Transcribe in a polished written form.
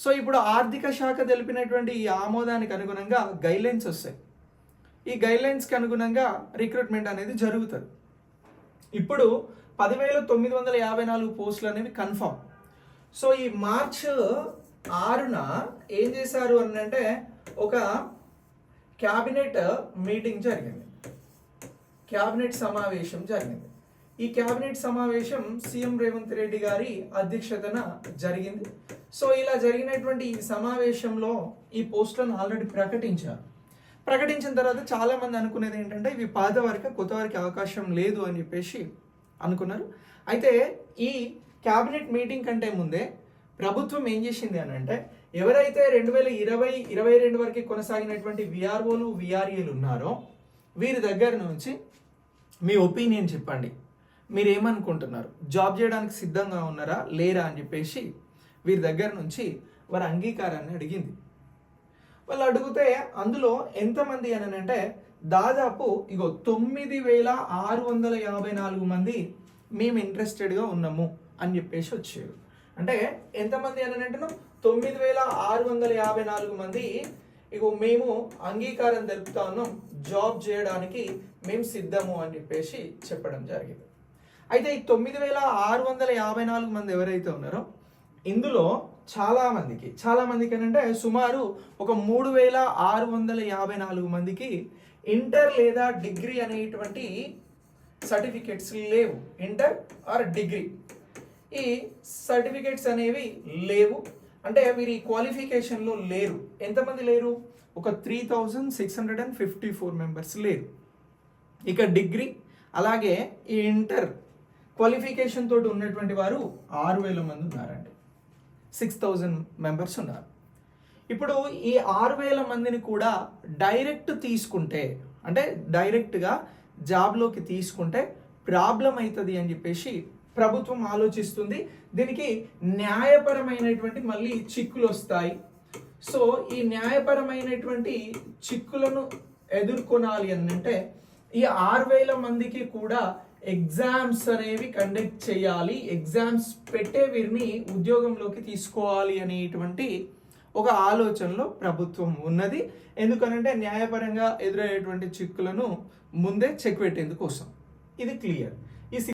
So ఇప్పుడు ఆర్థిక శాఖ తెలిపినటువంటి ఈ ఆమోదానికి అనుగుణంగా గైడ్లైన్స్ వస్తాయి. ఈ గైడ్లైన్స్కి అనుగుణంగా రిక్రూట్మెంట్ అనేది జరుగుతుంది. ఇప్పుడు 10,954 పోస్టులు అనేవి కన్ఫర్మ్. సో ఈ మార్చ్ 6న ఏం చేశారు అని అంటే ఒక క్యాబినెట్ మీటింగ్ జరిగింది, క్యాబినెట్ సమావేశం జరిగింది. ఈ క్యాబినెట్ సమావేశం సీఎం రేవంత్ రెడ్డి గారి అధ్యక్షతన జరిగింది. సో ఇలా జరిగినటువంటి ఈ సమావేశంలో ఈ పోస్టులను ఆల్రెడీ ప్రకటించిన తర్వాత చాలామంది అనుకునేది ఏంటంటే ఇవి పాత వారికి కొత్త వారికి అవకాశం లేదు అని చెప్పేసి అనుకున్నారు. అయితే ఈ క్యాబినెట్ మీటింగ్ కంటే ముందే ప్రభుత్వం ఏం చేసింది అని అంటే ఎవరైతే 2020-22 వరకు కొనసాగినటువంటి విఆర్ఓలు విఆర్ఏలు ఉన్నారో వీరి దగ్గర నుంచి మీ ఒపీనియన్ చెప్పండి, మీరు ఏమనుకుంటున్నారు, జాబ్ చేయడానికి సిద్ధంగా ఉన్నారా లేరా అని చెప్పేసి వీరి దగ్గర నుంచి వారి అంగీకారాన్ని అడిగింది. వాళ్ళు అడిగితే అందులో ఎంతమంది అని అంటే దాదాపు 9,654 మంది మేము ఇంట్రెస్టెడ్గా ఉన్నాము అని చెప్పేసి వచ్చారు. అంటే ఎంతమంది అని అంటున్నాం, 9,654 మంది మేము అంగీకారం తెలుపుతా ఉన్నాం, జాబ్ చేయడానికి మేము సిద్ధము అని చెప్పేసి చెప్పడం జరిగింది. అయితే ఈ 9,654 మంది ఎవరైతే ఉన్నారో ఇందులో చాలా మందికి అని అంటే సుమారు ఒక 3,654 మందికి ఇంటర్ లేదా డిగ్రీ అనేటువంటి సర్టిఫికెట్స్ లేవు. ఇంటర్ ఆర్ డిగ్రీ ఈ సర్టిఫికెట్స్ అనేవి లేవు. అంటే వీరి క్వాలిఫికేషన్లో లేరు. ఎంతమంది లేరు? ఒక 3,654 మెంబర్స్ లేరు. ఇక డిగ్రీ అలాగే ఈ ఇంటర్ క్వాలిఫికేషన్ తోటి ఉన్నటువంటి వారు 6,000 మంది ఉన్నారండి. 6,000 మెంబర్స్ ఉన్నారు. ఇప్పుడు ఈ 6,000 మందిని కూడా డైరెక్ట్ తీసుకుంటే అంటే డైరెక్ట్గా జాబ్లోకి తీసుకుంటే ప్రాబ్లం అవుతుంది అని చెప్పేసి ప్రభుత్వం ఆలోచిస్తుంది. దీనికి న్యాయపరమైనటువంటి మళ్ళీ చిక్కులు వస్తాయి. సో ఈ న్యాయపరమైనటువంటి చిక్కులను ఎదుర్కొనాలి అని అంటే ఈ 6,000 మందికి కూడా ఎగ్జామ్స్ అనేవి కండక్ట్ చేయాలి, ఎగ్జామ్స్ పెట్టే వీరిని ఉద్యోగంలోకి తీసుకోవాలి అనేటువంటి ఒక ఆలోచనలో ప్రభుత్వం ఉన్నది. ఎందుకనంటే న్యాయపరంగా ఎదురయ్యేటువంటి చిక్కులను ముందే చెక్ పెట్టేందుకోసం. ఇది క్లియర్.